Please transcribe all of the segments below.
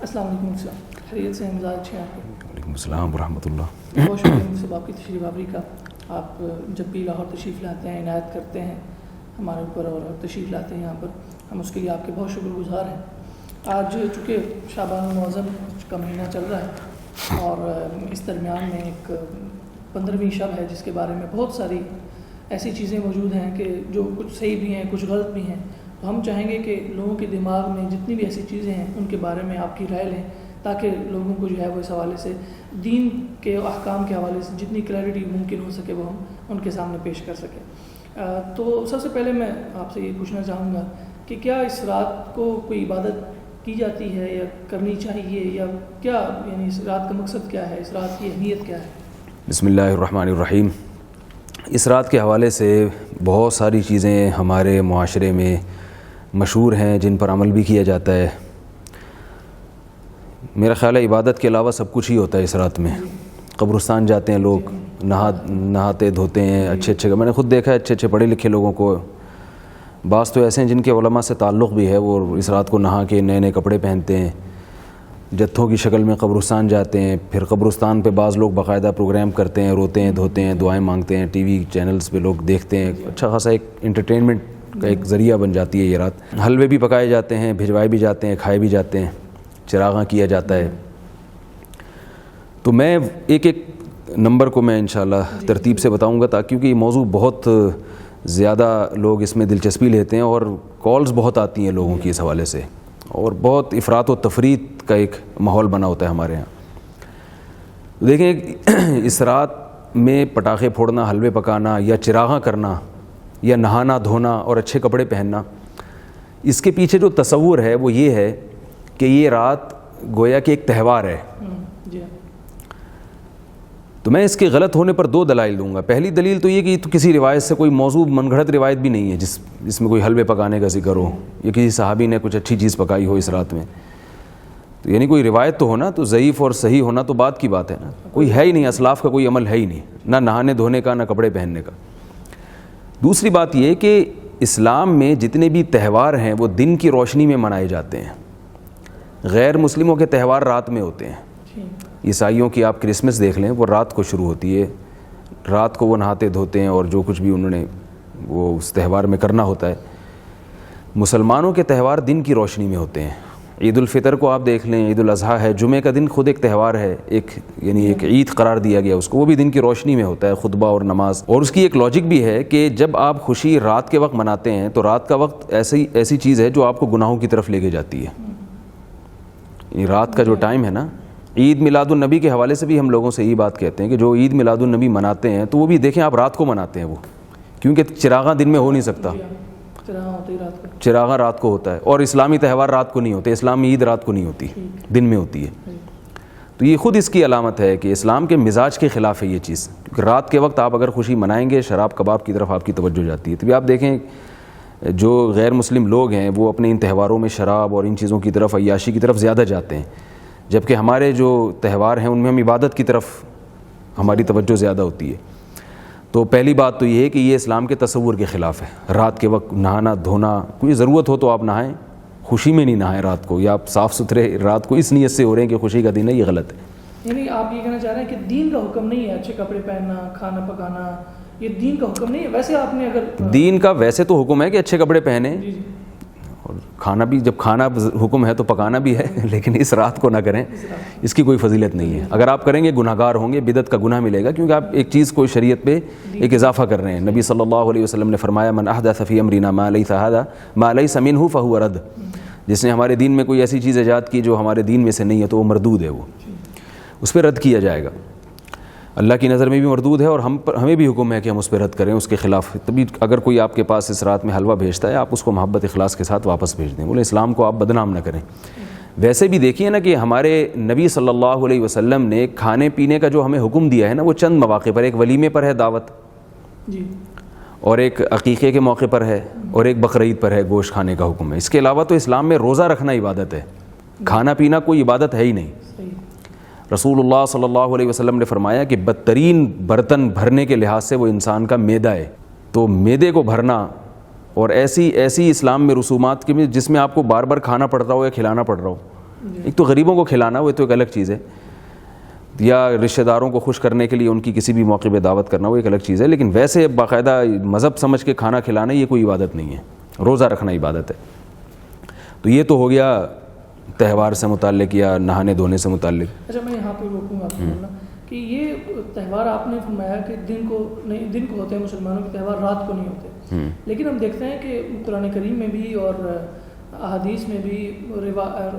السلام علیکم سر، خیریت سے مزاج اچھے ہیں آپ کے؟ وعلیکم السلام ورحمۃ اللہ۔ بہت شکریہ صاحب آپ کی تشریف آوری کا۔ آپ جب بھی لاہور تشریف لاتے ہیں، عنایت کرتے ہیں ہمارے اوپر اور تشریف لاتے ہیں یہاں پر، ہم اس کے لیے آپ کے بہت شکر گزار ہیں۔ آج چونکہ شعبان المعظم کا مہینہ چل رہا ہے اور اس درمیان میں ایک 15ویں شب ہے جس کے بارے میں بہت ساری ایسی چیزیں موجود ہیں کہ جو کچھ صحیح بھی ہیں، کچھ غلط بھی ہیں، تو ہم چاہیں گے کہ لوگوں کے دماغ میں جتنی بھی ایسی چیزیں ہیں ان کے بارے میں آپ کی رائے لیں، تاکہ لوگوں کو جو ہے وہ اس حوالے سے دین کے احکام کے حوالے سے جتنی کلیئرٹی ممکن ہو سکے وہ ہم ان کے سامنے پیش کر سکیں۔ تو سب سے پہلے میں آپ سے یہ پوچھنا چاہوں گا کہ کیا اس رات کو کوئی عبادت کی جاتی ہے یا کرنی چاہیے، یا کیا یعنی اس رات کا مقصد کیا ہے، اس رات کی اہمیت کیا ہے؟ بسم اللہ الرحمن الرحیم۔ اس رات کے حوالے سے بہت ساری چیزیں ہمارے معاشرے میں مشہور ہیں جن پر عمل بھی کیا جاتا ہے۔ میرا خیال ہے عبادت کے علاوہ سب کچھ ہی ہوتا ہے اس رات میں۔ قبرستان جاتے ہیں لوگ، نہاتے دھوتے ہیں، اچھے میں نے خود دیکھا ہے اچھے پڑھے لکھے لوگوں کو، بعض تو ایسے ہیں جن کے علماء سے تعلق بھی ہے، وہ اس رات کو نہا کے نئے کپڑے پہنتے ہیں، جتھوں کی شکل میں قبرستان جاتے ہیں۔ پھر قبرستان پہ بعض لوگ باقاعدہ پروگرام کرتے ہیں، روتے ہیں دھوتے ہیں، دعائیں مانگتے ہیں، ٹی وی چینلز پہ لوگ دیکھتے ہیں۔ اچھا خاصا ایک انٹرٹینمنٹ کا ایک ذریعہ بن جاتی ہے یہ رات۔ حلوے بھی پکائے جاتے ہیں، بھجوائے بھی جاتے ہیں، کھائے بھی جاتے ہیں، چراغاں کیا جاتا ہے۔ تو میں ایک نمبر کو میں انشاءاللہ ترتیب سے بتاؤں گا، تاکہ کیونکہ یہ موضوع بہت زیادہ لوگ اس میں دلچسپی لیتے ہیں اور کالز بہت آتی ہیں لوگوں کی اس حوالے سے، اور بہت افراط و تفریط کا ایک ماحول بنا ہوتا ہے ہمارے ہاں۔ دیکھیں، اس رات میں پٹاخے پھوڑنا، حلوے پکانا یا چراغاں کرنا یا نہانا دھونا اور اچھے کپڑے پہننا، اس کے پیچھے جو تصور ہے وہ یہ ہے کہ یہ رات گویا کہ ایک تہوار ہے۔ تو میں اس کے غلط ہونے پر دو دلائل دوں گا۔ پہلی دلیل تو یہ کہ تو کسی روایت سے کوئی موضوع من گھڑت روایت بھی نہیں ہے جس میں کوئی حلوے پکانے کا ذکر ہو یا کسی صحابی نے کچھ اچھی چیز پکائی ہو اس رات میں، تو یعنی کوئی روایت تو ہونا، تو ضعیف اور صحیح ہونا تو بات کی بات ہے نا، کوئی ہے ہی نہیں، اسلاف کا کوئی عمل ہے ہی نہیں، نہ نہانے دھونے کا نہ کپڑے پہننے کا۔ دوسری بات یہ کہ اسلام میں جتنے بھی تہوار ہیں وہ دن کی روشنی میں منائے جاتے ہیں، غیر مسلموں کے تہوار رات میں ہوتے ہیں۔ عیسائیوں کی آپ کرسمس دیکھ لیں، وہ رات کو شروع ہوتی ہے، رات کو وہ نہاتے دھوتے ہیں اور جو کچھ بھی انہوں نے وہ اس تہوار میں کرنا ہوتا ہے۔ مسلمانوں کے تہوار دن کی روشنی میں ہوتے ہیں۔ عید الفطر کو آپ دیکھ لیں، عید الاضحیٰ ہے، جمعہ کا دن خود ایک تہوار ہے، یعنی ایک عید قرار دیا گیا اس کو، وہ بھی دن کی روشنی میں ہوتا ہے، خطبہ اور نماز۔ اور اس کی ایک لاجک بھی ہے کہ جب آپ خوشی رات کے وقت مناتے ہیں تو رات کا وقت ایسی چیز ہے جو آپ کو گناہوں کی طرف لے کے جاتی ہے۔ یہ رات کا جو ٹائم ہے نا، عید میلاد النبی کے حوالے سے بھی ہم لوگوں سے یہی بات کہتے ہیں کہ جو عید میلاد النبی مناتے ہیں تو وہ بھی دیکھیں آپ رات کو مناتے ہیں، وہ کیونکہ چراغاں دن میں ہو نہیں سکتا، چراغاں رات کو ہوتا ہے، اور اسلامی تہوار رات کو نہیں ہوتے، اسلامی عید رات کو نہیں ہوتی، دن میں ہوتی ہے۔ تو یہ خود اس کی علامت ہے کہ اسلام کے مزاج کے خلاف ہے یہ چیز، کیونکہ رات کے وقت آپ اگر خوشی منائیں گے شراب کباب کی طرف آپ کی توجہ جاتی ہے۔ تو بھی آپ دیکھیں جو غیر مسلم لوگ ہیں وہ اپنے ان تہواروں میں شراب اور ان چیزوں کی طرف، عیاشی کی طرف زیادہ جاتے ہیں، جبکہ ہمارے جو تہوار ہیں ان میں ہم عبادت کی طرف ہماری توجہ زیادہ ہوتی ہے۔ تو پہلی بات تو یہ ہے کہ یہ اسلام کے تصور کے خلاف ہے، رات کے وقت نہانا دھونا، کوئی ضرورت ہو تو آپ نہائیں، خوشی میں نہیں نہائیں رات کو، یا آپ صاف ستھرے رات کو اس نیت سے ہو رہے ہیں کہ خوشی کا دن ہے، یہ غلط ہے۔ یعنی آپ یہ کہنا چاہ رہے ہیں کہ دین کا حکم نہیں ہے اچھے کپڑے پہننا، کھانا پکانا، یہ دین کا حکم نہیں ہے؟ ویسے آپ نے اگر دین کا ویسے تو حکم ہے کہ اچھے کپڑے پہنیں، اور کھانا بھی، جب کھانا حکم ہے تو پکانا بھی ہے، لیکن اس رات کو نہ کریں، اس کی کوئی فضیلت نہیں ہے۔ اگر آپ کریں گے گناہگار ہوں گے، بدعت کا گناہ ملے گا، کیونکہ آپ ایک چیز کو شریعت پہ ایک اضافہ کر رہے ہیں۔ نبی صلی اللہ علیہ وسلم نے فرمایا من احدث فی امرنا ما لیس منہ فہو رد، جس نے ہمارے دین میں کوئی ایسی چیز ایجاد کی جو ہمارے دین میں سے نہیں ہے تو وہ مردود ہے، وہ اس پہ رد کیا جائے گا، اللہ کی نظر میں بھی مردود ہے، اور ہمیں بھی حکم ہے کہ ہم اس پہ رد کریں، اس کے خلاف۔ تبھی اگر کوئی آپ کے پاس اس رات میں حلوہ بھیجتا ہے، آپ اس کو محبت اخلاص کے ساتھ واپس بھیج دیں، بولے اسلام کو آپ بدنام نہ کریں۔ ویسے بھی دیکھیے نا کہ ہمارے نبی صلی اللہ علیہ وسلم نے کھانے پینے کا جو ہمیں حکم دیا ہے نا، وہ چند مواقع پر، ایک ولیمے پر ہے دعوت، اور ایک عقیقے کے موقع پر ہے، اور ایک بقرعید پر ہے گوشت کھانے کا حکم ہے۔ اس کے علاوہ تو اسلام میں روزہ رکھنا عبادت ہے، کھانا پینا کوئی عبادت ہے ہی نہیں۔ رسول اللہ صلی اللہ علیہ وسلم نے فرمایا کہ بدترین برتن بھرنے کے لحاظ سے وہ انسان کا معدہ ہے، تو معدے کو بھرنا، اور ایسی اسلام میں رسومات کے جس میں آپ کو بار بار کھانا پڑ رہا ہو یا کھلانا پڑ رہا ہو، ایک تو غریبوں کو کھلانا وہ تو ایک الگ چیز ہے، یا رشتہ داروں کو خوش کرنے کے لیے ان کی کسی بھی موقع پہ دعوت کرنا وہ ایک الگ چیز ہے، لیکن ویسے باقاعدہ مذہب سمجھ کے کھانا کھلانا یہ کوئی عبادت نہیں ہے، روزہ رکھنا عبادت ہے۔ تو یہ تو ہو گیا تہوار سے متعلق یا نہانے دھونے سے متعلق۔ اچھا میں یہاں پہ روکوں گا آپ کو بولنا کہ یہ تہوار آپ نے فرمایا کہ دن کو ہوتے ہیں مسلمانوں کے تہوار، رات کو نہیں ہوتے، لیکن ہم دیکھتے ہیں کہ قرآن کریم میں بھی اور احادیث میں بھی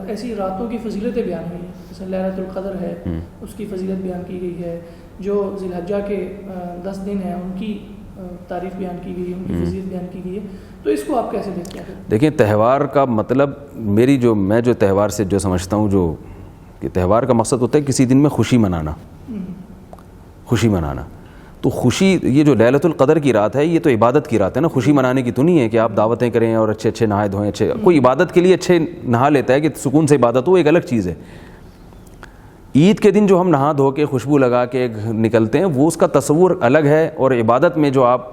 ایسی راتوں کی فضیلتیں بیان ہوئی ہیں، جیسے لیلۃ القدر ہے اس کی فضیلت بیان کی گئی ہے، جو ذی الحجہ کے 10 دن ہیں ان کی تعریف بیان کی گئی ہے، ان کی فضیلت بیان کی گئی ہے، تو اس کو آپ کیسے دیکھتے ہیں؟ دیکھیں تہوار کا مطلب میں جو تہوار سے جو سمجھتا ہوں جو کہ تہوار کا مقصد ہوتا ہے کسی دن میں خوشی منانا، خوشی منانا۔ تو خوشی، یہ جو لیلۃ القدر کی رات ہے یہ تو عبادت کی رات ہے نا، خوشی منانے کی تو نہیں ہے کہ آپ دعوتیں کریں اور اچھے اچھے نہائے دھوئیں، اچھے کوئی عبادت کے لیے اچھے نہا لیتا ہے کہ سکون سے عبادت ہو، ایک الگ چیز ہے۔ عید کے دن جو ہم نہا دھو کے خوشبو لگا کے نکلتے ہیں وہ اس کا تصور الگ ہے، اور عبادت میں جو آپ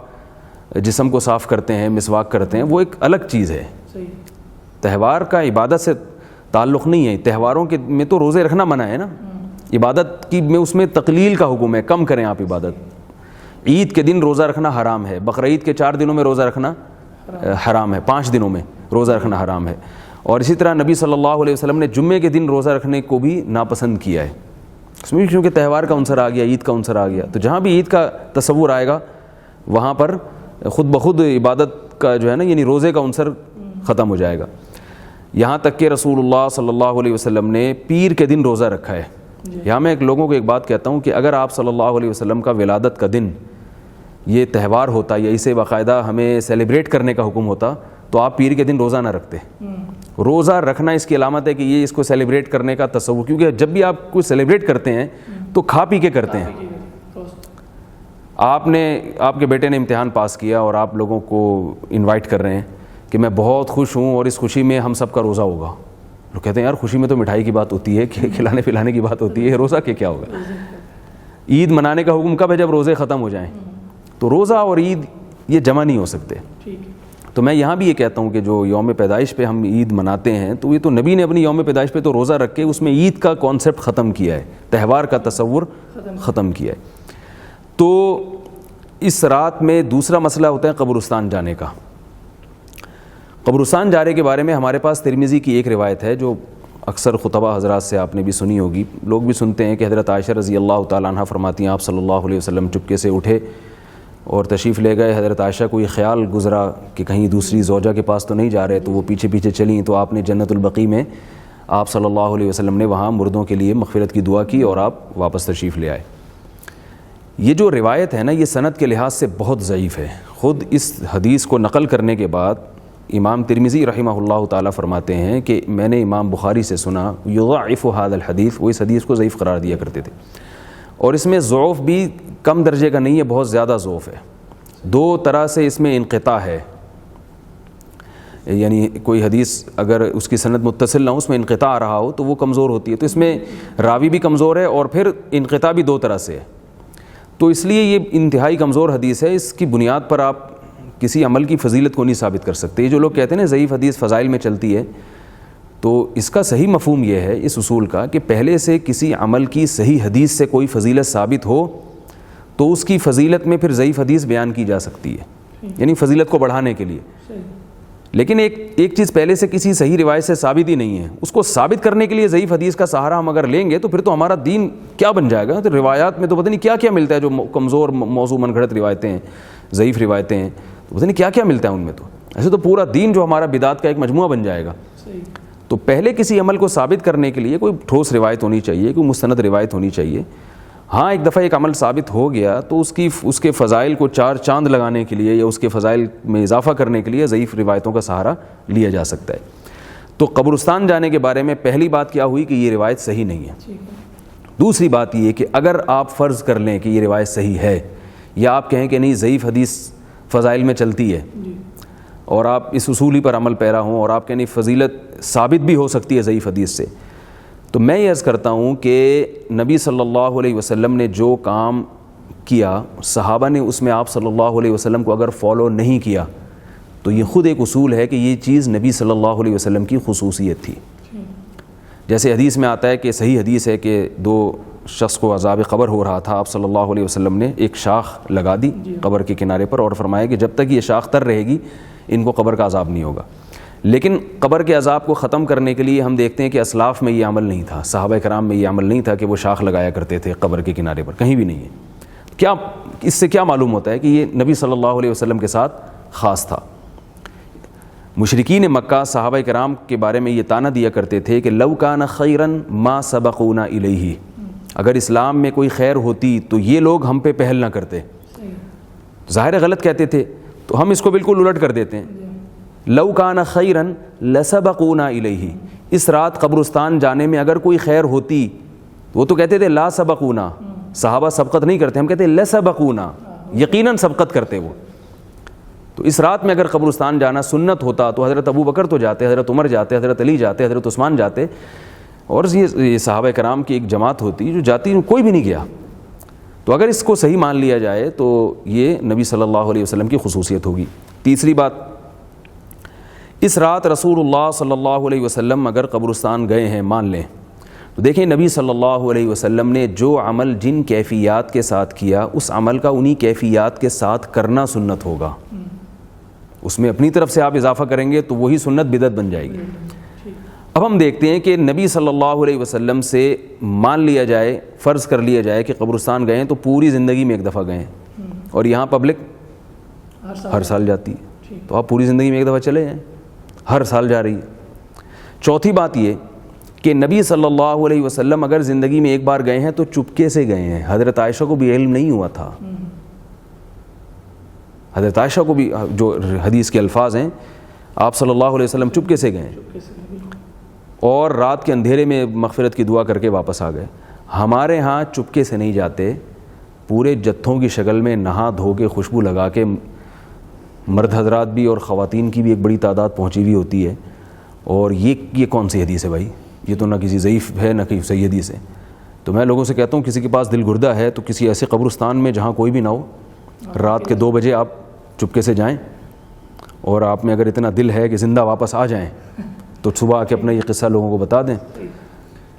جسم کو صاف کرتے ہیں، مسواک کرتے ہیں، وہ ایک الگ چیز ہے۔ تہوار کا عبادت سے تعلق نہیں ہے، تہواروں کے میں تو روزے رکھنا منع ہے نا، عبادت کی میں اس میں تقلیل کا حکم ہے، کم کریں آپ عبادت۔ عید کے دن روزہ رکھنا حرام ہے، بقرعید کے 4 دنوں میں روزہ رکھنا حرام ہے، 5 دنوں میں روزہ رکھنا حرام ہے، اور اسی طرح نبی صلی اللہ علیہ وسلم نے جمعے کے دن روزہ رکھنے کو بھی ناپسند کیا ہے، اس میں کیونکہ تہوار کا عنصر آ گیا، عید کا عنصر آ گیا، تو جہاں بھی عید کا تصور آئے گا وہاں پر خود بخود عبادت کا جو ہے نا یعنی روزے کا عنصر ختم ہو جائے گا۔ یہاں تک کہ رسول اللہ صلی اللہ علیہ وسلم نے پیر کے دن روزہ رکھا ہے۔ یہاں میں لوگوں کو ایک بات کہتا ہوں کہ اگر آپ صلی اللہ علیہ وسلم کا ولادت کا دن یہ تہوار ہوتا یا اسے باقاعدہ ہمیں سیلیبریٹ کرنے کا حکم ہوتا تو آپ پیر کے دن روزہ نہ رکھتے۔ روزہ رکھنا اس کی علامت ہے کہ یہ اس کو سیلیبریٹ کرنے کا تصور، کیونکہ جب بھی آپ کوئی سیلیبریٹ کرتے ہیں تو کھا پی کے کرتے ہیں۔ آپ کے بیٹے نے امتحان پاس کیا اور آپ لوگوں کو انوائٹ کر رہے ہیں کہ میں بہت خوش ہوں اور اس خوشی میں ہم سب کا روزہ ہوگا۔ لوگ کہتے ہیں یار خوشی میں تو مٹھائی کی بات ہوتی ہے، کھلانے پلانے کی بات ہوتی ہے، روزہ کیا ہوگا؟ عید منانے کا حکم کب ہے؟ جب روزے ختم ہو جائیں۔ تو روزہ اور عید یہ جمع نہیں ہو سکتے۔ تو میں یہاں بھی یہ کہتا ہوں کہ جو یوم پیدائش پہ ہم عید مناتے ہیں تو یہ تو نبی نے اپنی یوم پیدائش پہ تو روزہ رکھ کے اس میں عید کا کانسیپٹ ختم کیا ہے، تہوار کا تصور ختم کیا ہے۔ تو اس رات میں دوسرا مسئلہ ہوتا ہے قبرستان جانے کا۔ قبرستان جانے کے بارے میں ہمارے پاس ترمذی کی ایک روایت ہے جو اکثر خطبہ حضرات سے آپ نے بھی سنی ہوگی، لوگ بھی سنتے ہیں، کہ حضرت عائشہ رضی اللہ تعالیٰ عنہ فرماتی ہیں آپ صلی اللہ علیہ وسلم چپکے سے اٹھے اور تشریف لے گئے۔ حضرت عائشہ کو یہ خیال گزرا کہ کہیں دوسری زوجہ کے پاس تو نہیں جا رہے، تو وہ پیچھے پیچھے چلیں، تو آپ نے جنت البقیع میں آپ صلی اللہ علیہ وسلم نے وہاں مردوں کے لیے مغفرت کی دعا کی اور آپ واپس تشریف لے آئے۔ یہ جو روایت ہے نا یہ سند کے لحاظ سے بہت ضعیف ہے۔ خود اس حدیث کو نقل کرنے کے بعد امام ترمذی رحمہ اللہ تعالیٰ فرماتے ہیں کہ میں نے امام بخاری سے سنا یضعف هذا الحدیث، وہ اس حدیث کو ضعیف قرار دیا کرتے تھے، اور اس میں ضعف بھی کم درجے کا نہیں ہے، بہت زیادہ ضعف ہے۔ 2 طرح سے اس میں انقطاع ہے، یعنی کوئی حدیث اگر اس کی سند متصل نہ ہو، اس میں انقطاع آ رہا ہو تو وہ کمزور ہوتی ہے، تو اس میں راوی بھی کمزور ہے اور پھر انقطاع بھی 2 طرح سے ہے، تو اس لیے یہ انتہائی کمزور حدیث ہے۔ اس کی بنیاد پر آپ کسی عمل کی فضیلت کو نہیں ثابت کر سکتے۔ یہ جو لوگ کہتے ہیں نا ضعیف حدیث فضائل میں چلتی ہے، تو اس کا صحیح مفہوم یہ ہے اس اصول کا کہ پہلے سے کسی عمل کی صحیح حدیث سے کوئی فضیلت ثابت ہو تو اس کی فضیلت میں پھر ضعیف حدیث بیان کی جا سکتی ہے، یعنی فضیلت کو بڑھانے کے لیے۔ لیکن ایک چیز پہلے سے کسی صحیح روایت سے ثابت ہی نہیں ہے، اس کو ثابت کرنے کے لیے ضعیف حدیث کا سہارا ہم اگر لیں گے تو پھر تو ہمارا دین کیا بن جائے گا؟ تو روایات میں تو پتہ نہیں کیا کیا ملتا ہے، جو کمزور موضوع من گھڑت روایتیں ہیں، ضعیف روایتیں ہیں، تو پتہ نہیں کیا کیا ملتا ہے ان میں، تو ایسے تو پورا دین جو ہمارا بدعت کا ایک مجموعہ بن جائے گا۔ تو پہلے کسی عمل کو ثابت کرنے کے لیے کوئی ٹھوس روایت ہونی چاہیے، کوئی مستند روایت ہونی چاہیے۔ ہاں ایک دفعہ ایک عمل ثابت ہو گیا تو اس کے فضائل کو 4 چاند لگانے کے لیے یا اس کے فضائل میں اضافہ کرنے کے لیے ضعیف روایتوں کا سہارا لیا جا سکتا ہے۔ تو قبرستان جانے کے بارے میں پہلی بات کیا ہوئی کہ یہ روایت صحیح نہیں ہے۔ دوسری بات یہ کہ اگر آپ فرض کر لیں کہ یہ روایت صحیح ہے، یا آپ کہیں کہ نہیں ضعیف حدیث فضائل میں چلتی ہے، اور آپ اس اصولی پر عمل پیرا ہوں اور آپ کہیں نہیں فضیلت ثابت بھی ہو سکتی ہے ضعیف حدیث سے، تو میں یہ عرض کرتا ہوں کہ نبی صلی اللہ علیہ وسلم نے جو کام کیا، صحابہ نے اس میں آپ صلی اللہ علیہ وسلم کو اگر فالو نہیں کیا تو یہ خود ایک اصول ہے کہ یہ چیز نبی صلی اللہ علیہ وسلم کی خصوصیت تھی۔ جیسے حدیث میں آتا ہے کہ صحیح حدیث ہے کہ دو شخص کو عذاب قبر ہو رہا تھا، آپ صلی اللہ علیہ وسلم نے ایک شاخ لگا دی قبر کے کنارے پر اور فرمایا کہ جب تک یہ شاخ تر رہے گی ان کو قبر کا عذاب نہیں ہوگا. لیکن قبر کے عذاب کو ختم کرنے کے لیے ہم دیکھتے ہیں کہ اسلاف میں یہ عمل نہیں تھا، صحابہ کرام میں یہ عمل نہیں تھا کہ وہ شاخ لگایا کرتے تھے قبر کے کنارے پر، کہیں بھی نہیں ہے. کیا اس سے کیا معلوم ہوتا ہے کہ یہ نبی صلی اللہ علیہ وسلم کے ساتھ خاص تھا. مشرکین مکہ صحابہ کرام کے بارے میں یہ طعنہ دیا کرتے تھے کہ لو کان خیرن ما سبقونا الیہ، اگر اسلام میں کوئی خیر ہوتی تو یہ لوگ ہم پہ پہل نہ کرتے. ظاہر غلط کہتے تھے تو ہم اس کو بالکل الٹ کر دیتے ہیں. لو کان خیرن لسبقونا الیہ، اس رات قبرستان جانے میں اگر کوئی خیر ہوتی، وہ تو کہتے تھے لا سبقونا، صحابہ سبقت نہیں کرتے، ہم کہتے ہیں لسبقونا، یقیناً سبقت کرتے وہ. تو اس رات میں اگر قبرستان جانا سنت ہوتا تو حضرت ابو بکر تو جاتے، حضرت عمر جاتے، حضرت علی جاتے، حضرت عثمان جاتے، اور یہ صحابہ کرام کی ایک جماعت ہوتی جو جاتی، کوئی بھی نہیں گیا. تو اگر اس کو صحیح مان لیا جائے تو یہ نبی صلی اللہ علیہ وسلم کی خصوصیت ہوگی. تیسری بات، اس رات رسول اللہ صلی اللہ علیہ وسلم اگر قبرستان گئے ہیں مان لیں تو دیکھیں نبی صلی اللہ علیہ وسلم نے جو عمل جن کیفیات کے ساتھ کیا اس عمل کا انہی کیفیات کے ساتھ کرنا سنت ہوگا. اس میں اپنی طرف سے آپ اضافہ کریں گے تو وہی سنت بدعت بن جائے گی. اب ہم دیکھتے ہیں کہ نبی صلی اللہ علیہ وسلم سے مان لیا جائے، فرض کر لیا جائے کہ قبرستان گئے ہیں تو پوری زندگی میں ایک دفعہ گئے ہیں، اور یہاں پبلک ہر سال جاتی ہے، تو آپ پوری زندگی میں ایک دفعہ چلے جائیں، ہر سال جا رہی ہے. چوتھی بات یہ کہ نبی صلی اللہ علیہ وسلم اگر زندگی میں ایک بار گئے ہیں تو چپکے سے گئے ہیں. حضرت عائشہ کو بھی علم نہیں ہوا تھا، حضرت عائشہ کو بھی، جو حدیث کے الفاظ ہیں، آپ صلی اللہ علیہ وسلم چپکے سے گئے اور رات کے اندھیرے میں مغفرت کی دعا کر کے واپس آ گئے. ہمارے ہاں چپکے سے نہیں جاتے، پورے جتھوں کی شکل میں نہا دھو کے خوشبو لگا کے، مرد حضرات بھی اور خواتین کی بھی ایک بڑی تعداد پہنچی ہوئی ہوتی ہے. اور یہ کون سی حدیث ہے بھائی؟ یہ تو نہ کسی ضعیف ہے نہ کسی صحیح حدیث ہے. تو میں لوگوں سے کہتا ہوں کسی کے پاس دل گردہ ہے تو کسی ایسے قبرستان میں جہاں کوئی بھی نہ ہو، رات کے 2 بجے آپ چپکے سے جائیں، اور آپ میں اگر اتنا دل ہے کہ زندہ واپس آ جائیں تو صبح آ کے اپنا یہ قصہ لوگوں کو بتا دیں.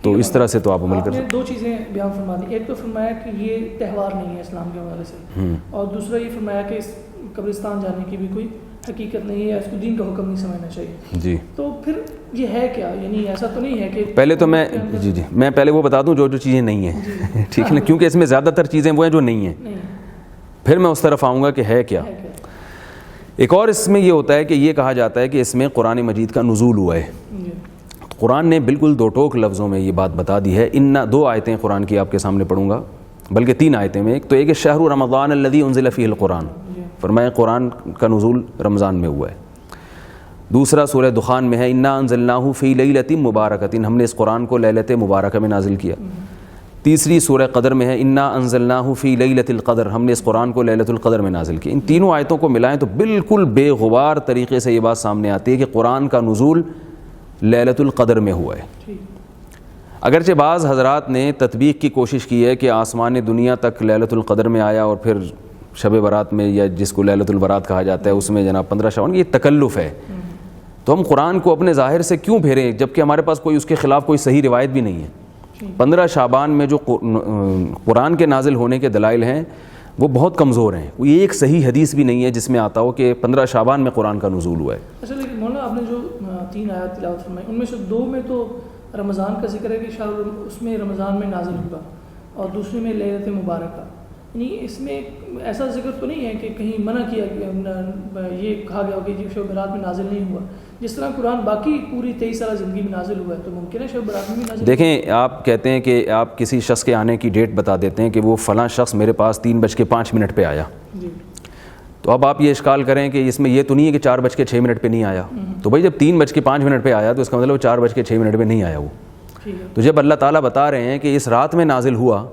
تو اس طرح سے تو آپ عمل کر سکتے ہیں. 2 چیزیں بیان فرما دی. ایک تو فرمایا کہ یہ تہوار نہیں ہے اسلام کے حوالے سے، اور دوسرا یہ فرمایا کہ اس قبرستان جانے کی بھی کوئی حقیقت نہیں ہے، اس کو دین کا حکم نہیں سمجھنا چاہیے. جی تو پھر یہ ہے کیا؟ یعنی ایسا تو نہیں ہے کہ پہلے تو میں پہلے وہ بتا دوں جو چیزیں نہیں ہیں، ٹھیک ہے نا، کیونکہ اس میں زیادہ تر چیزیں وہ ہیں جو نہیں ہیں، پھر میں اس طرف آؤں گا کہ ہے کیا. ایک اور اس میں یہ ہوتا ہے کہ یہ کہا جاتا ہے کہ اس میں قرآن مجید کا نزول ہوا ہے. قرآن نے بالکل 2 ٹوک لفظوں میں یہ بات بتا دی ہے. 2 آیتیں قرآن کی آپ کے سامنے پڑھوں گا، بلکہ 3 آیتیں میں. ایک ہے شہر رمضان الذی انزل فیہ القرآن، فرمایا قرآن کا نزول رمضان میں ہوا ہے. دوسرا سورہ دخان میں ہے انا انزلناہ فی لیلۃ مبارکۃ، ہم نے اس قرآن کو لیلۃ مبارکہ میں نازل کیا. تیسری سورہ قدر میں ہے انا انزلناہ فی لیلۃ القدر، ہم نے اس قرآن کو لیلۃ القدر میں نازل کیا. ان تینوں آیتوں کو ملائیں تو بالکل بے غبار طریقے سے یہ بات سامنے آتی ہے کہ قرآن کا نزول لیلۃ القدر میں ہوا ہے. اگرچہ بعض حضرات نے تطبیق کی کوشش کی ہے کہ آسمان دنیا تک لیلۃ القدر میں آیا اور پھر شب برات میں، یا جس کو لیلۃ البرات کہا جاتا ہے، اس میں جناب 15 شعبان، یہ تکلف ہے. تو ہم قرآن کو اپنے ظاہر سے کیوں پھیریں جبکہ ہمارے پاس کوئی اس کے خلاف کوئی صحیح روایت بھی نہیں ہے. 15 شعبان میں جو قرآن کے نازل ہونے کے دلائل ہیں وہ بہت کمزور ہیں. کوئی ایک صحیح حدیث بھی نہیں ہے جس میں آتا ہو کہ 15 شعبان میں قرآن کا نزول ہوا ہے. اچھا، لیکن مولانا آپ نے جو 3 آیات تلاوت فرمائی ان میں سے 2 میں تو رمضان کا ذکر ہے کہ شاہ اس میں رمضان میں نازل ہوا، اور دوسرے میں لیلۃ مبارکہ. یعنی اس میں ایسا ذکر تو نہیں ہے کہ کہیں منع کیا یہ کہا گیا ہو کہ شب برات میں نازل نہیں ہوا. جس طرح قرآن باقی پوری 23 سالہ زندگی میں نازل ہوا ہے تو ممکن ہے شب برات میں بھی نازل. دیکھیں، آپ کہتے ہیں کہ آپ کسی شخص کے آنے کی ڈیٹ بتا دیتے ہیں کہ وہ فلاں شخص میرے پاس 3:05 پہ آیا. تو اب آپ یہ اشکال کریں کہ اس میں یہ تو نہیں ہے کہ 4:06 پہ نہیں آیا. تو بھائی جب 3:05 پہ آیا تو اس کا مطلب 4:06 پہ نہیں آیا وہ. تو جب اللہ تعالیٰ بتا رہے ہیں کہ اس رات میں نازل ہوا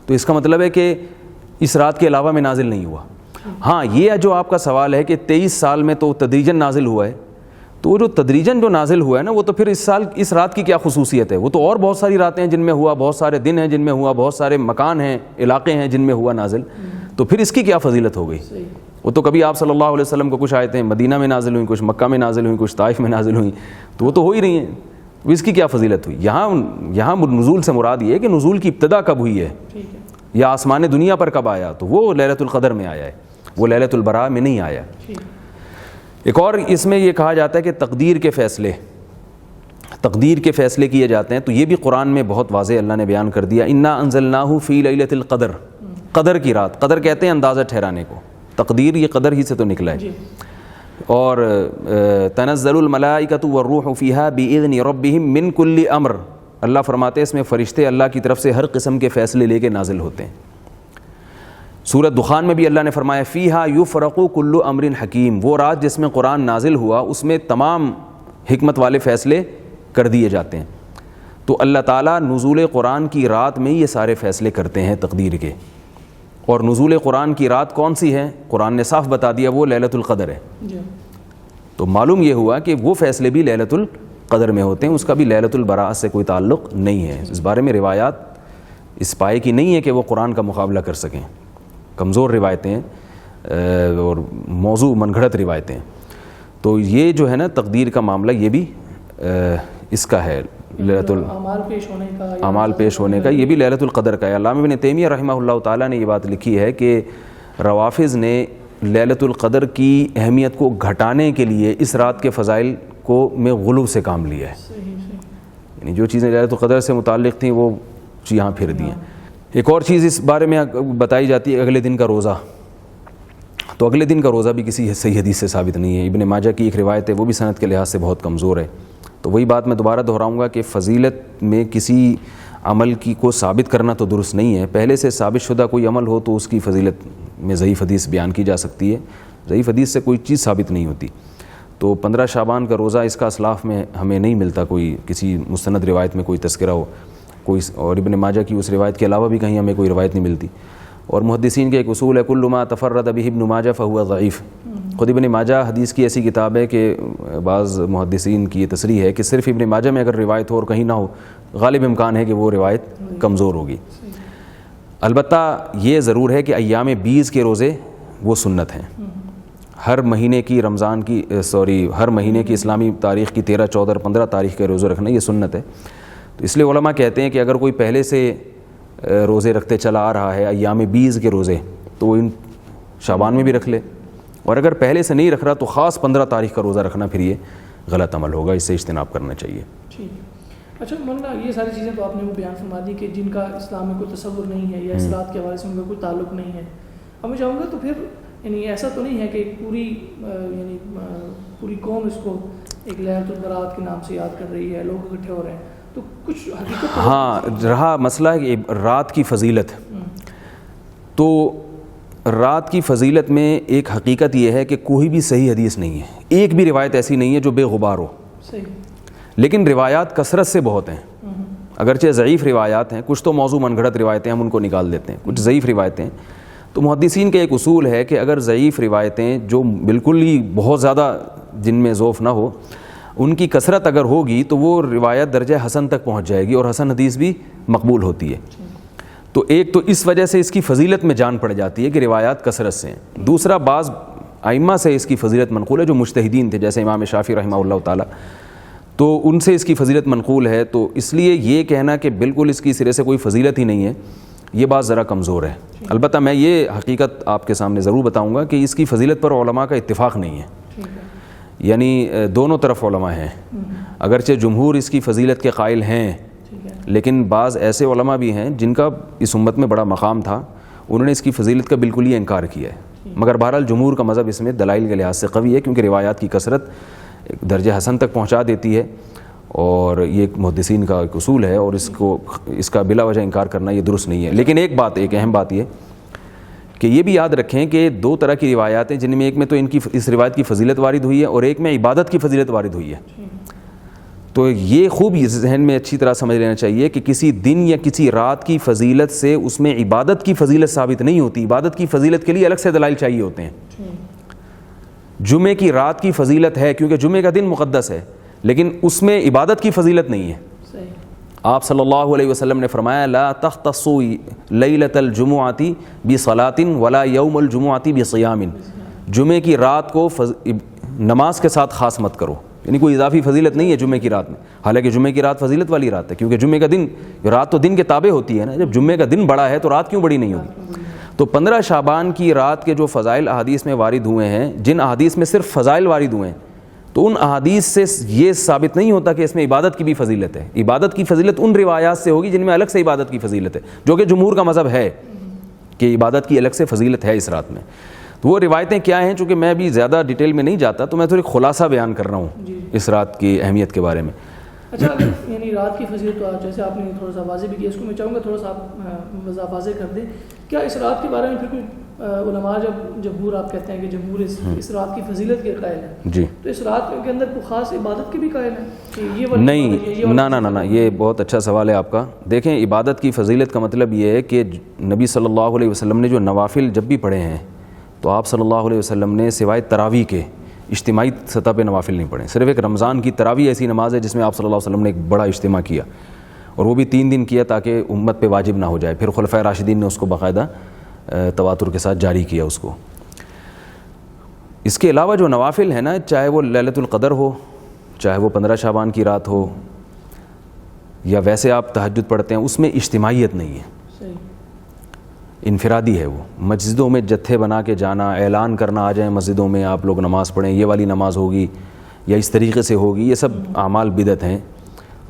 تو اس کا مطلب ہے کہ اس رات کے علاوہ میں نازل نہیں ہوا. ہاں، یہ جو آپ کا سوال ہے کہ 23 سال میں تو تدریجاً نازل ہوا ہے، تو وہ جو تدریجاً جو نازل ہوا ہے نا، وہ تو پھر اس رات کی کیا خصوصیت ہے؟ وہ تو اور بہت ساری راتیں ہیں جن میں ہوا، بہت سارے دن ہیں جن میں ہوا، بہت سارے مکان ہیں، علاقے ہیں جن میں ہوا نازل. تو پھر اس کی کیا فضیلت ہو گئی؟ وہ تو کبھی آپ صلی اللہ علیہ وسلم کو کچھ آیتیں مدینہ میں نازل ہوئیں، کچھ مکہ میں نازل ہوئیں، کچھ طائف میں نازل ہوئیں، تو وہ تو ہو ہی رہی ہیں. اس کی کیا فضیلت ہوئی؟ یہاں نزول سے مراد یہ ہے کہ نزول کی ابتدا کب ہوئی ہے یا آسمان دنیا پر کب آیا، تو وہ لیلۃ القدر میں آیا ہے، وہ لیلۃ البراء میں نہیں آیا۔ ایک اور اس میں یہ کہا جاتا ہے کہ تقدیر کے فیصلے کیے جاتے ہیں، تو یہ بھی قرآن میں بہت واضح اللہ نے بیان کر دیا، انا انزلناہ فی لیلۃ القدر، قدر کی رات، قدر کہتے ہیں اندازہ ٹھہرانے کو، تقدیر یہ قدر ہی سے تو نکلا ہے۔ اور تنزل الملائکۃ والروح فیہا باذن ربہم من کل امر، اللہ فرماتے ہیں اس میں فرشتے اللہ کی طرف سے ہر قسم کے فیصلے لے کے نازل ہوتے ہیں۔ سورۃ دخان میں بھی اللہ نے فرمایا فیہا یفرق کل امر حکیم، وہ رات جس میں قرآن نازل ہوا اس میں تمام حکمت والے فیصلے کر دیے جاتے ہیں۔ تو اللہ تعالیٰ نزول قرآن کی رات میں یہ سارے فیصلے کرتے ہیں تقدیر کے، اور نزول قرآن کی رات کون سی ہے؟ قرآن نے صاف بتا دیا وہ لیلۃ القدر ہے۔ تو معلوم یہ ہوا کہ وہ فیصلے بھی لیلۃ القدر میں ہوتے ہیں، اس کا بھی لیلۃ البراء سے کوئی تعلق نہیں ہے۔ اس بارے میں روایات اس پائے کی نہیں ہے کہ وہ قرآن کا مقابلہ کر سکیں، کمزور روایتیں اور موضوع من گھڑت روایتیں۔ تو یہ جو ہے نا تقدیر کا معاملہ یہ بھی اس کا ہے، اعمال پیش ہونے کا، یہ بھی لیلۃ القدر کا ہے۔ علامہ ابن تیمیہ رحمہ اللہ تعالیٰ نے یہ بات لکھی ہے کہ روافض نے لیلۃ القدر کی اہمیت کو گھٹانے کے لیے اس رات کے فضائل کو میں غلو سے کام لیا ہے، یعنی جو چیزیں لیلۃ القدر سے متعلق تھیں وہ یہاں پھر دی ہیں۔ ایک اور چیز اس بارے میں بتائی جاتی ہے اگلے دن کا روزہ، تو اگلے دن کا روزہ بھی کسی صحیح حدیث سے ثابت نہیں ہے۔ ابن ماجہ کی ایک روایت ہے، وہ بھی سند کے لحاظ سے بہت کمزور ہے۔ تو وہی بات میں دوبارہ دہراؤں گا کہ فضیلت میں کسی عمل کی کو ثابت کرنا تو درست نہیں ہے، پہلے سے ثابت شدہ کوئی عمل ہو تو اس کی فضیلت میں ضعیف حدیث بیان کی جا سکتی ہے، ضعیف حدیث سے کوئی چیز ثابت نہیں ہوتی۔ تو 15 شعبان کا روزہ اس کا اسلاف میں ہمیں نہیں ملتا، کوئی کسی مستند روایت میں کوئی تذکرہ ہو کوئی، اور ابن ماجہ کی اس روایت کے علاوہ بھی کہیں ہمیں کوئی روایت نہیں ملتی۔ اور محدثین کے ایک اصول ہے کل ما تفرد به ابن ماجہ فهو ضعیف، خود ابن ماجہ حدیث کی ایسی کتاب ہے کہ بعض محدثین کی یہ تصریح ہے کہ صرف ابن ماجہ میں اگر روایت ہو اور کہیں نہ ہو، غالب امکان ہے کہ وہ روایت کمزور ہوگی۔ البتہ یہ ضرور ہے کہ ایام بیز کے روزے وہ سنت ہیں، ہر مہینے کی ہر مہینے کی اسلامی تاریخ کی 13، 14 اور 15 تاریخ کے روزے رکھنا یہ سنت ہے۔ تو اس لیے علماء کہتے ہیں کہ اگر کوئی پہلے سے روزے رکھتے چلا آ رہا ہے ایام بیز کے روزے، تو وہ ان شعبان میں بھی رکھ لے، اور اگر پہلے سے نہیں رکھ رہا تو خاص 15 تاریخ کا روزہ رکھنا پھر یہ غلط عمل ہوگا، اس سے اجتناب کرنا چاہیے۔ ٹھیک۔ اچھا مولانا، یہ ساری چیزیں تو آپ نے وہ بیان فرما دی کہ جن کا اسلام میں کوئی تصور نہیں ہے یا اس رات کے حوالے سے ان کا کوئی تعلق نہیں ہے۔ اب میں چاہوں گا تو پھر یعنی ایسا تو نہیں ہے کہ پوری قوم اس کو ایک لیلۃ البراء کے نام سے یاد کر رہی ہے، لوگ اکٹھے ہو رہے ہیں، تو کچھ حقیقت ہاں رہا مسئلہ ہے کہ رات کی فضیلت، تو رات کی فضیلت میں ایک حقیقت یہ ہے کہ کوئی بھی صحیح حدیث نہیں ہے، ایک بھی روایت ایسی نہیں ہے جو بے غبار ہو، لیکن روایات کثرت سے بہت ہیں، اگرچہ ضعیف روایات ہیں، کچھ تو موضوع من گھڑت روایتیں ہم ان کو نکال دیتے ہیں، کچھ ضعیف روایتیں۔ تو محدثین کا ایک اصول ہے کہ اگر ضعیف روایتیں جو بالکل ہی بہت زیادہ جن میں ضعف نہ ہو، ان کی کثرت اگر ہوگی تو وہ روایت درجہ حسن تک پہنچ جائے گی، اور حسن حدیث بھی مقبول ہوتی ہے۔ تو ایک تو اس وجہ سے اس کی فضیلت میں جان پڑ جاتی ہے کہ روایات کثرت سے ہیں۔ دوسرا، بعض ائمہ سے اس کی فضیلت منقول ہے جو مجتہدین تھے، جیسے امام شافعی رحمہ اللہ تعالیٰ، تو ان سے اس کی فضیلت منقول ہے۔ تو اس لیے یہ کہنا کہ بالکل اس کی سرے سے کوئی فضیلت ہی نہیں ہے، یہ بات ذرا کمزور ہے۔ البتہ میں یہ حقیقت آپ کے سامنے ضرور بتاؤں گا کہ اس کی فضیلت پر علماء کا اتفاق نہیں ہے، یعنی دونوں طرف علماء ہیں، اگرچہ جمہور اس کی فضیلت کے قائل ہیں، لیکن بعض ایسے علماء بھی ہیں جن کا اس امت میں بڑا مقام تھا، انہوں نے اس کی فضیلت کا بالکل ہی انکار کیا ہے۔ مگر بہرحال جمہور کا مذہب اس میں دلائل کے لحاظ سے قوی ہے، کیونکہ روایات کی کثرت درجہ حسن تک پہنچا دیتی ہے، اور یہ ایک محدثین کا ایک اصول ہے، اور اس کا بلا وجہ انکار کرنا یہ درست نہیں ہے۔ لیکن ایک اہم بات یہ کہ یہ بھی یاد رکھیں کہ دو طرح کی روایات ہیں، جن میں ایک میں تو اس روایت کی فضیلت وارد ہوئی ہے، اور ایک میں عبادت کی فضیلت وارد ہوئی ہے۔ تو یہ خوب ذہن میں اچھی طرح سمجھ لینا چاہیے کہ کسی دن یا کسی رات کی فضیلت سے اس میں عبادت کی فضیلت ثابت نہیں ہوتی، عبادت کی فضیلت کے لیے الگ سے دلائل چاہیے ہوتے ہیں۔ جمعے کی رات کی فضیلت ہے کیونکہ جمعے کا دن مقدس ہے، لیکن اس میں عبادت کی فضیلت نہیں ہے۔ آپ صلی اللہ علیہ وسلم نے فرمایا لا تختصوا لیلۃ الجمعۃ بصلاۃ ولا یوم الجمعۃ بصیام، جمعے کی رات کو نماز کے ساتھ خاص مت کرو، یعنی کوئی اضافی فضیلت نہیں ہے جمعے کی رات میں، حالانکہ جمعے کی رات فضیلت والی رات ہے، کیونکہ جمعے کا دن، رات تو دن کے تابع ہوتی ہے نا، جب جمعے کا دن بڑا ہے تو رات کیوں بڑی نہیں ہوگی؟ تو 15 شعبان کی رات کے جو فضائل احادیث میں وارد ہوئے ہیں، جن احادیث میں صرف فضائل وارد ہوئے ہیں، تو ان احادیث سے یہ ثابت نہیں ہوتا کہ اس میں عبادت کی بھی فضیلت ہے۔ عبادت کی فضیلت ان روایات سے ہوگی جن میں الگ سے عبادت کی فضیلت ہے، جو کہ جمہور کا مذہب ہے کہ عبادت کی الگ سے فضیلت ہے اس رات میں۔ تو وہ روایتیں کیا ہیں؟ چونکہ میں ابھی زیادہ ڈیٹیل میں نہیں جاتا تو میں تھوڑی خلاصہ بیان کر رہا ہوں اس رات کی اہمیت کے بارے میں۔ اچھا، یعنی رات کی فضیلت تو جیسے آپ نے تھوڑا سا واضح بھی کیا، اس کو میں چاہوں گا تھوڑا سا آپ واضح کر دیں، کیا اس رات کے بارے میں پھر کوئی علماء، جب جمہور آپ کہتے ہیں کہ جمہور اس رات کی فضیلت کے قائل ہیں، جی، تو اس رات کے اندر کوئی خاص عبادت کے بھی قائل ہیں کہ یہ نہیں؟ نہ، یہ بہت اچھا سوال ہے آپ کا۔ دیکھیں، عبادت کی فضیلت کا مطلب یہ ہے کہ نبی صلی اللہ علیہ وسلم نے جو نوافل جب بھی پڑھے ہیں تو آپ صلی اللہ علیہ وسلم نے سوائے تراویح کے اجتماعی سطح پہ نوافل نہیں پڑھے۔ صرف ایک رمضان کی تراویح ایسی نماز ہے جس میں آپ صلی اللہ علیہ وسلم نے ایک بڑا اجتماع کیا، اور وہ بھی 3 دن کیا تاکہ امت پہ واجب نہ ہو جائے۔ پھر خلفائے راشدین نے اس کو باقاعدہ تواتر کے ساتھ جاری کیا اس کو۔ اس کے علاوہ جو نوافل ہیں نا، چاہے وہ لیلۃ القدر ہو، چاہے وہ 15 شعبان کی رات ہو، یا ویسے آپ تہجد پڑھتے ہیں، اس میں اجتماعیت نہیں ہے، انفرادی ہے وہ۔ مسجدوں میں جتھے بنا کے جانا، اعلان کرنا آ جائیں مسجدوں میں آپ لوگ نماز پڑھیں، یہ والی نماز ہوگی یا اس طریقے سے ہوگی، یہ سب اعمال بدعت ہیں،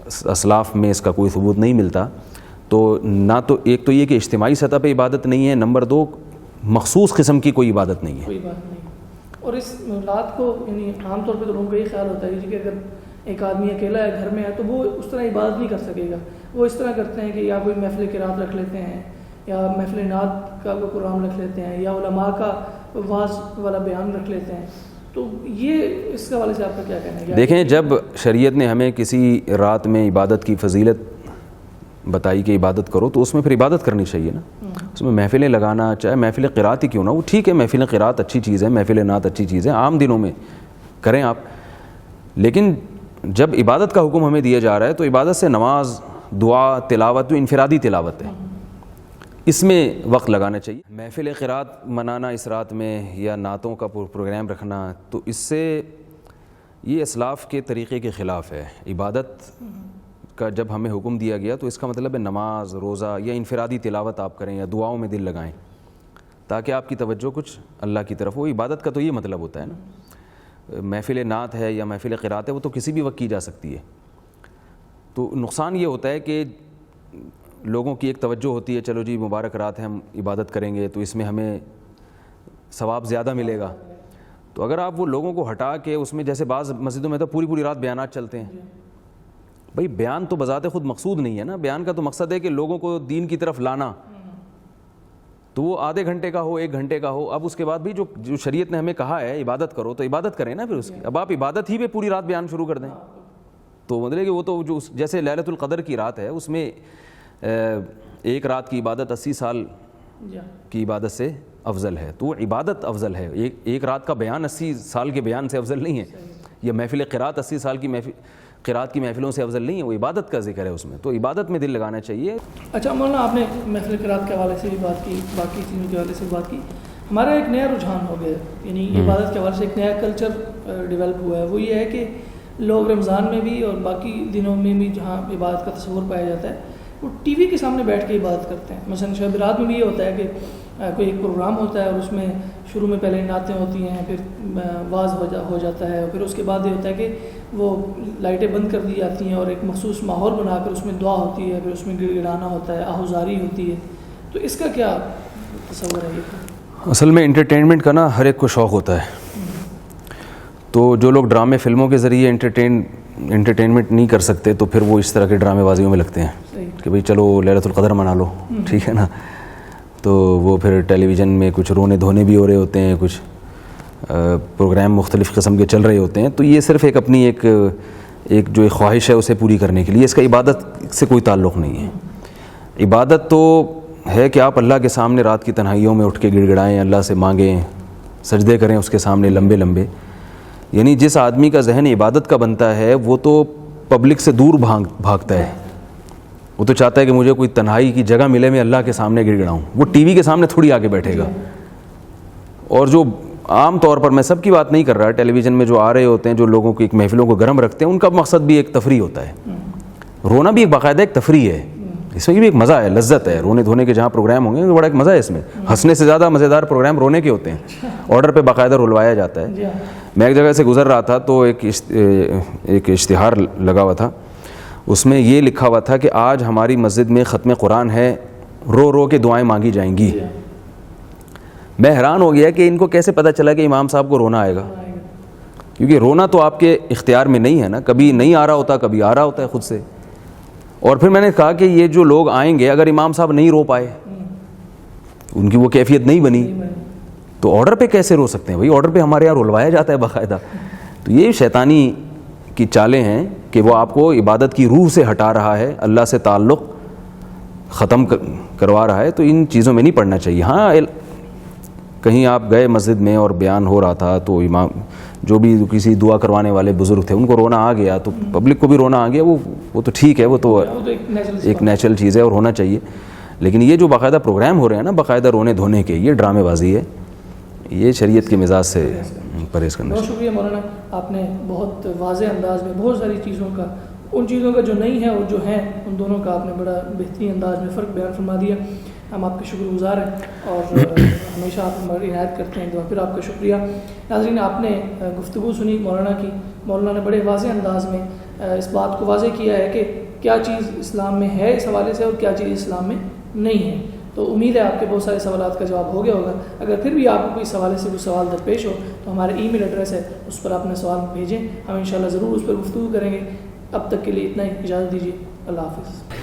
اسلاف میں اس کا کوئی ثبوت نہیں ملتا۔ تو نہ تو ایک تو یہ کہ اجتماعی سطح پہ عبادت نہیں ہے، نمبر 2 مخصوص قسم کی کوئی عبادت نہیں ہے، کوئی بات نہیں۔ اور اس رات کو یعنی عام طور پہ تو لوگوں کا یہ خیال ہوتا ہے کہ اگر ایک آدمی اکیلا ہے، گھر میں ہے، تو وہ اس طرح عبادت نہیں کر سکے گا۔ وہ اس طرح کرتے ہیں کہ یا کوئی محفل قرات رکھ لیتے ہیں، یا محفل نعت کا کوئی پروگرام رکھ لیتے ہیں، یا علماء کا واعظ والا بیان رکھ لیتے ہیں۔ تو یہ اس کے حوالے سے آپ کا کیا کہنا ہے؟ دیکھیں، جب شریعت نے ہمیں کسی رات میں عبادت کی فضیلت بتائی کہ عبادت کرو، تو اس میں پھر عبادت کرنی چاہیے نا۔ اس میں محفلیں لگانا، چاہے محفل قرات ہی کیوں نہ، وہ ٹھیک ہے، محفل قرات اچھی چیز ہے، محفل نعت اچھی چیز ہے، عام دنوں میں کریں آپ، لیکن جب عبادت کا حکم ہمیں دیا جا رہا ہے تو عبادت سے نماز، دعا، تلاوت، جو انفرادی تلاوت ہے، اس میں وقت لگانا چاہیے۔ محفل قرات منانا اس رات میں یا نعتوں کا پروگرام رکھنا، تو اس سے یہ اسلاف کے طریقے کے خلاف ہے۔ عبادت کا جب ہمیں حکم دیا گیا تو اس کا مطلب ہے نماز، روزہ یا انفرادی تلاوت آپ کریں یا دعاؤں میں دل لگائیں تاکہ آپ کی توجہ کچھ اللہ کی طرف ہو۔ عبادت کا تو یہ مطلب ہوتا ہے نا۔ محفل نعت ہے یا محفل قرات ہے، وہ تو کسی بھی وقت کی جا سکتی ہے۔ تو نقصان یہ ہوتا ہے کہ لوگوں کی ایک توجہ ہوتی ہے، چلو جی مبارک رات ہے، ہم عبادت کریں گے تو اس میں ہمیں ثواب زیادہ ملے گا۔ تو اگر آپ وہ لوگوں کو ہٹا کے اس میں، جیسے بعض مسجدوں میں تو پوری رات بیانات چلتے ہیں، بھائی بیان تو بذات خود مقصود نہیں ہے نا، بیان کا تو مقصد ہے کہ لوگوں کو دین کی طرف لانا، تو وہ آدھے گھنٹے کا ہو، 1 گھنٹے کا ہو۔ اب اس کے بعد بھی جو شریعت نے ہمیں کہا ہے عبادت کرو تو عبادت کریں نا پھر اس کی۔ اب آپ عبادت ہی پہ پوری رات بیان شروع کر دیں تو مطلب کہ وہ تو جو جیسے لیلۃ القدر کی رات ہے، اس میں 1 رات کی عبادت 80 سال کی عبادت سے افضل ہے، تو وہ عبادت افضل ہے۔ ایک رات کا بیان 80 سال کے بیان سے افضل نہیں ہے، یا محفل قرات 80 سال کی قرات کی محفلوں سے افضل نہیں ہے، وہ عبادت کا ذکر ہے اس میں، تو عبادت میں دل لگانا چاہیے۔ اچھا مولانا، آپ نے محفل قرات کے حوالے سے بھی بات کی، باقی چیزوں کے حوالے سے بات کی۔ ہمارا ایک نیا رجحان ہو گیا، یعنی عبادت کے حوالے سے ایک نیا کلچر ڈیولپ ہوا ہے، وہ یہ ہے کہ لوگ رمضان میں بھی اور باقی دنوں میں بھی جہاں عبادت کا تصور پایا جاتا ہے، وہ ٹی وی کے سامنے بیٹھ کے عبادت کرتے ہیں۔ مثلاً شب برات میں بھی یہ ہوتا ہے کہ کوئی ایک پروگرام ہوتا ہے اور اس میں شروع میں پہلے نعتیں ہوتی ہیں، پھر واعظ ہو جاتا ہے، اور پھر اس کے بعد یہ ہوتا ہے کہ وہ لائٹیں بند کر دی جاتی ہیں اور ایک مخصوص ماحول بنا کر اس میں دعا ہوتی ہے، پھر اس میں گڑ گڑانا ہوتا ہے، آہوزاری ہوتی ہے۔ تو اس کا کیا تصور ہے؟ یہ اصل میں انٹرٹینمنٹ کا نا ہر ایک کو شوق ہوتا ہے، تو جو لوگ ڈرامے فلموں کے ذریعے انٹرٹینمنٹ نہیں کر سکتے تو پھر وہ اس طرح کے ڈرامے بازیوں میں لگتے ہیں کہ بھئی چلو لیلۃ القدر منا لو، ٹھیک ہے نا۔ تو وہ پھر ٹیلی ویژن میں کچھ رونے دھونے بھی ہو رہے ہوتے ہیں، کچھ پروگرام مختلف قسم کے چل رہے ہوتے ہیں، تو یہ صرف ایک اپنی ایک جو ایک خواہش ہے اسے پوری کرنے کے لیے، اس کا عبادت سے کوئی تعلق نہیں ہے۔ عبادت تو ہے کہ آپ اللہ کے سامنے رات کی تنہائیوں میں اٹھ کے گڑ گڑائیں، اللہ سے مانگیں، سجدے کریں اس کے سامنے لمبے لمبے۔ یعنی جس آدمی کا ذہن عبادت کا بنتا ہے وہ تو پبلک سے دور بھاگتا ہے، وہ تو چاہتا ہے کہ مجھے کوئی تنہائی کی جگہ ملے، میں اللہ کے سامنے گڑ گڑاؤں۔ وہ ٹی وی کے سامنے تھوڑی آ کے بیٹھے گا۔ اور جو عام طور پر میں سب کی بات نہیں کر رہا, ٹیلی ویژن میں جو آ رہے ہوتے ہیں, جو لوگوں کی ایک محفلوں کو گرم رکھتے ہیں, ان کا مقصد بھی ایک تفریح ہوتا ہے. رونا بھی ایک باقاعدہ ایک تفریح ہے, اس میں بھی ایک مزہ ہے, لذت ہے. رونے دھونے کے جہاں پروگرام ہوں گے تو بڑا ایک مزہ ہے اس میں. ہنسنے سے زیادہ مزیدار پروگرام رونے کے ہوتے ہیں, آرڈر پہ باقاعدہ رلوایا جاتا ہے. میں ایک جگہ سے گزر رہا تھا تو ایک اشتہار لگا ہوا تھا, اس میں یہ لکھا ہوا تھا کہ آج ہماری مسجد میں ختم قرآن ہے, رو رو کے دعائیں مانگی جائیں گی. میں حیران ہو گیا کہ ان کو کیسے پتہ چلا کہ امام صاحب کو رونا آئے گا, کیونکہ رونا تو آپ کے اختیار میں نہیں ہے نا, کبھی نہیں آ رہا ہوتا, کبھی آ رہا ہوتا ہے خود سے. اور پھر میں نے کہا کہ یہ جو لوگ آئیں گے, اگر امام صاحب نہیں رو پائے, ان کی وہ کیفیت نہیں بنی, تو آرڈر پہ کیسے رو سکتے ہیں؟ بھائی آرڈر پہ ہمارے یہاں رلوایا جاتا ہے باقاعدہ. تو یہ شیطانی کی چالیں ہیں کہ وہ آپ کو عبادت کی روح سے ہٹا رہا ہے, اللہ سے تعلق ختم کروا رہا ہے. تو ان چیزوں میں نہیں پڑنا چاہیے. ہاں کہیں آپ گئے مسجد میں اور بیان ہو رہا تھا تو امام جو بھی کسی دعا کروانے والے بزرگ تھے ان کو رونا آ گیا, تو پبلک کو بھی رونا آ گیا, وہ تو ٹھیک ہے, وہ تو ایک نیچرل چیز ہے اور ہونا چاہیے. لیکن یہ جو باقاعدہ پروگرام ہو رہے ہیں نا باقاعدہ رونے دھونے کے, یہ ڈرامے بازی ہے, یہ شریعت کے مزاج سے پرہیز کرنا بہت شکریہ مولانا, آپ نے بہت واضح انداز میں بہت ساری چیزوں کا, ان چیزوں کا جو نہیں ہے اور جو ہیں ان دونوں کا آپ نے بڑا بہترین انداز میں فرق بیان فرما دیا. ہم آپ کے شکر گزار ہیں اور ہمیشہ آپ ہماری عنایت کرتے ہیں. پھر آپ کا شکریہ. ناظرین, آپ نے گفتگو سنی مولانا کی. مولانا نے بڑے واضح انداز میں اس بات کو واضح کیا ہے کہ کیا چیز اسلام میں ہے اس حوالے سے اور کیا چیز اسلام میں نہیں ہے. تو امید ہے آپ کے بہت سارے سوالات کا جواب ہو گیا ہوگا. اگر پھر بھی آپ کو کوئی حوالے سے کوئی سوال درپیش ہو تو ہمارا ای میل ایڈریس ہے, اس پر اپنے سوال بھیجیں, ہم انشاءاللہ ضرور اس پر گفتگو کریں گے. اب تک کے لیے اتنا ہی, اجازت دیجیے. اللہ حافظ.